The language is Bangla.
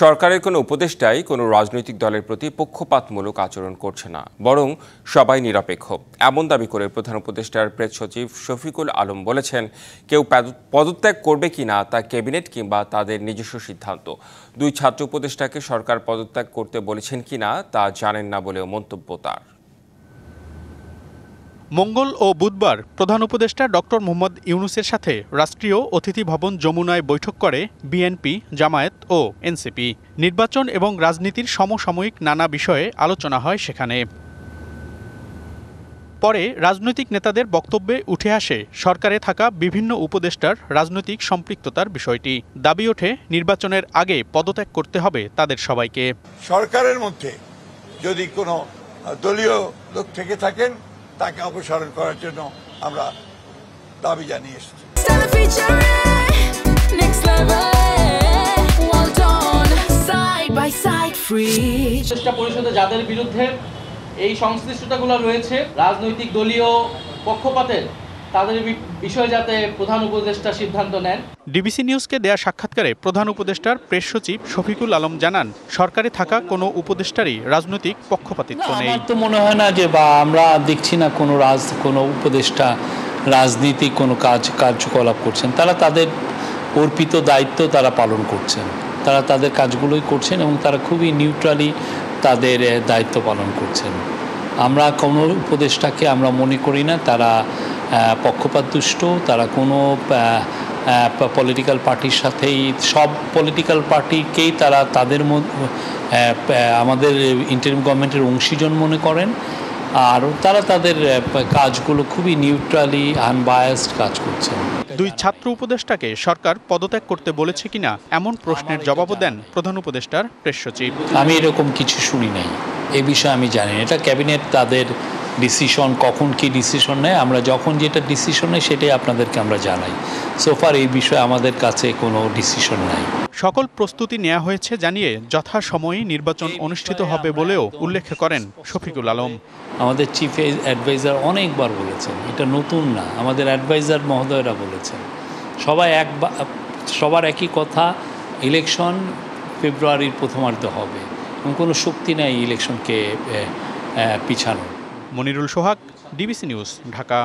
সরকারের কোনো উপদেষ্টাই কোনো রাজনৈতিক দলের প্রতি পক্ষপাতমূলক আচরণ করছে না, বরং সবাই নিরপেক্ষ, এমন দাবি করে প্রধান উপদেষ্টার প্রেস সচিব শফিকুল আলম বলেছেন, কেউ পদত্যাগ করবে কিনা তা ক্যাবিনেট কিংবা তাদের নিজস্ব সিদ্ধান্ত। দুই ছাত্র উপদেষ্টাকে সরকার পদত্যাগ করতে বলেছেন কিনা তা জানেন না বলেও মন্তব্য তার। মঙ্গল ও বুধবার প্রধান উপদেষ্টা ডক্টর মোহাম্মদ ইউনূসের সাথে রাষ্ট্রীয় অতিথি ভবন যমুনায় বৈঠক করে বিএনপি, জামায়াত ও এনসিপি। নির্বাচন এবং রাজনীতির সমসাময়িক নানা বিষয়ে আলোচনা হয় সেখানে। পরে রাজনৈতিক নেতাদের বক্তব্যে উঠে আসে সরকারে থাকা বিভিন্ন উপদেষ্টার রাজনৈতিক সম্পৃক্ততার বিষয়টি। দাবি ওঠে, নির্বাচনের আগে পদত্যাগ করতে হবে তাদের সবাইকে। সরকারের মধ্যে যদি কোনো দলীয় লোক থেকে থাকেন তাকে অপসারণ করার জন্য আমরা দাবি জানিয়ে এসেছি। পরিষদে যাদের বিরুদ্ধে এই সংশ্লিষ্টতাগুলো রয়েছে রাজনৈতিক দলীয় পক্ষপাতের, তাদের বিষয়ে যাতে প্রধান উপদেষ্টা সিদ্ধান্ত নেন। ডিবিসি নিউজকে দেয়া সাক্ষাৎকারে প্রধান উপদেষ্টার প্রেস সচিব শফিকুল আলম জানান, সরকারে থাকা কোনো উপদেষ্টারই রাজনৈতিক পক্ষপাতিত্ব নেই। আমার তো মনে হয় না যে বা আমরা দেখছি না কোনো উপদেষ্টা রাজনীতিক কোনো কার্যকলাপ করছেন। তারা তাদের অর্পিত দায়িত্ব তারা পালন করছেন, তারা তাদের কাজগুলোই করছেন এবং তারা খুবই নিউট্রালি তাদের দায়িত্ব পালন করছেন। আমরা কোনো উপদেষ্টাকে আমরা মনে করি না তারা পক্ষপাতদুষ্ট, তারা কোনো পলিটিক্যাল পার্টির সাথেই, সব পলিটিক্যাল পার্টিকেই তারা তাদের আমাদের ইন্টারিম গভর্নমেন্টের অংশীজন মনে করেন, আর তারা তাদের কাজগুলো খুবই নিউট্রালি আনবায়াসড কাজ করছেন। দুই ছাত্র উপদেষ্টাকে সরকার পদত্যাগ করতে বলেছে কিনা এমন প্রশ্নের জবাবও দেন প্রধান উপদেষ্টার প্রেস সচিব। আমি এরকম কিছু শুনি নাই, এ বিষয়ে আমি জানি না। এটা ক্যাবিনেট তাদের ডিসিশন, কখন কি ডিসিশন নেয়, আমরা যখন যেটা ডিসিশন নেয় সেটাই আপনাদেরকে আমরা জানাই। সোফার এই বিষয়ে আমাদের কাছে কোনো ডিসিশন নাই। সকল প্রস্তুতি নেওয়া হয়েছে জানিয়ে যথাসময়ে নির্বাচন অনুষ্ঠিত হবে বলেও উল্লেখ করেন শফিকুল আলম। আমাদের চিফ অ্যাডভাইজার অনেকবার বলেছেন, এটা নতুন না, আমাদের অ্যাডভাইজার মহোদয়রা বলেছেন, সবার একই কথা, ইলেকশন ফেব্রুয়ারির প্রথমার্ধে হবে এবং কোনো শক্তি নেই ইলেকশনকে পিছানো। মনিরুল সোহাগ, ডিবিসি নিউজ, ঢাকা।